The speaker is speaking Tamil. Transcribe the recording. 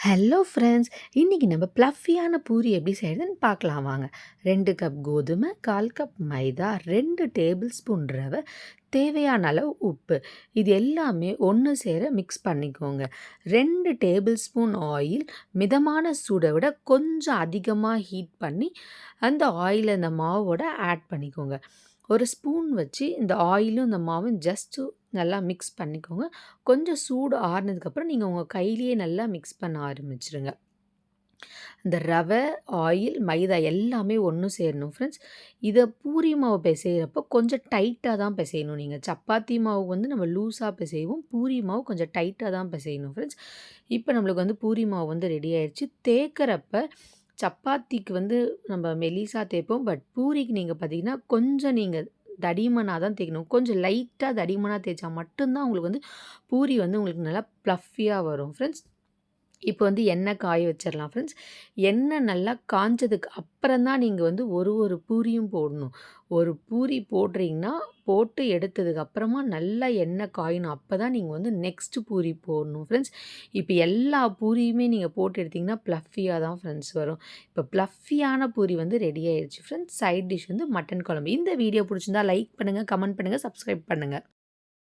Hello friends! இன்னைக்கு நம்ம ப்ளஃபியான பூரி எப்படி செய்றதுன்னு பார்க்கலாம் வாங்க. 2 கப் கோதுமை, 1/4 கப் மைதா, 2 டேபிள் ஸ்பூன் ரவை, தேவையான அளவு உப்பு. இது எல்லாமே ஒன்று சேர மிக்ஸ் பண்ணிக்கோங்க. 2 டேபிள் ஸ்பூன் ஆயில் மிதமான சூட விட கொஞ்சம் அதிகமா ஹீட் பண்ணி, அந்த ஆயில இந்த மாவோட ஆட் பண்ணிக்கோங்க. ஒரு ஸ்பூன் வச்சு இந்த ஆயிலும் இந்த மாவும் ஜஸ்ட்டு நல்லா மிக்ஸ் பண்ணிக்கோங்க. கொஞ்சம் சூடு ஆறுனதுக்கப்புறம் நீங்க உங்க கையிலேயே நல்லா மிக்ஸ் பண்ண ஆரம்பிச்சுருங்க. இந்த ரவை, ஆயில், மைதா எல்லாமே ஒன்று சேரணும் ஃப்ரெண்ட்ஸ். இத பூரி மாவு பெசையிறப்போ கொஞ்சம் டைட்டா தான் பெசையணும் நீங்க. சப்பாத்தி மாவு வந்து நம்ம லூஸா பெசைவோம். பூரி மாவு கொஞ்சம் டைட்டா தான் பெசையணும் ஃப்ரெண்ட்ஸ். இப்போ நம்மளுக்கு வந்து பூரி மாவு வந்து ரெடி ஆயிருச்சு. தேய்க்கிறப்ப சப்பாத்திக்கு வந்து நம்ம மெலிசா தேய்ப்போம். பட் பூரிக்கு நீங்க பார்த்தீங்கன்னா, கொஞ்சம் நீங்க தடிமனா தான் தேய்க்கணும். கொஞ்சம் லைட்டா தடிமனா தேய்ச்சா மட்டும் தான் உங்களுக்கு வந்து பூரி வந்து உங்களுக்கு நல்லா ப்ளஃபியா வரும் ஃப்ரெண்ட்ஸ். இப்போ வந்து எண்ணெய் காய வச்சிரலாம் ஃப்ரெண்ட்ஸ். எண்ணெய் நல்லா காஞ்சதுக்கு அப்புறம் தான் நீங்க வந்து ஒரு பூரியும் போடணும். ஒரு பூரி போடுறீங்கன்னா, போட்டு எடுத்ததுக்கு அப்புறமா நல்லா எண்ணெய் காயணும். அப்பதான் நீங்க வந்து நெக்ஸ்ட் பூரி போடணும் ஃப்ரெண்ட்ஸ். இப்போ எல்லா பூரியுமே நீங்க போட்டு எடுத்தீங்கன்னா, ப்ளஃபியா தான் ஃப்ரெண்ட்ஸ் வரும். இப்போ ப்ளஃபியான பூரி வந்து ரெடி ஆயிருச்சு ஃப்ரெண்ட்ஸ். சைட் டிஷ் வந்து மட்டன் குழம்பு. இந்த வீடியோ புடிச்சிருந்தா லைக் பண்ணுங்க, கமெண்ட் பண்ணுங்க, சப்ஸ்கிரைப் பண்ணுங்க.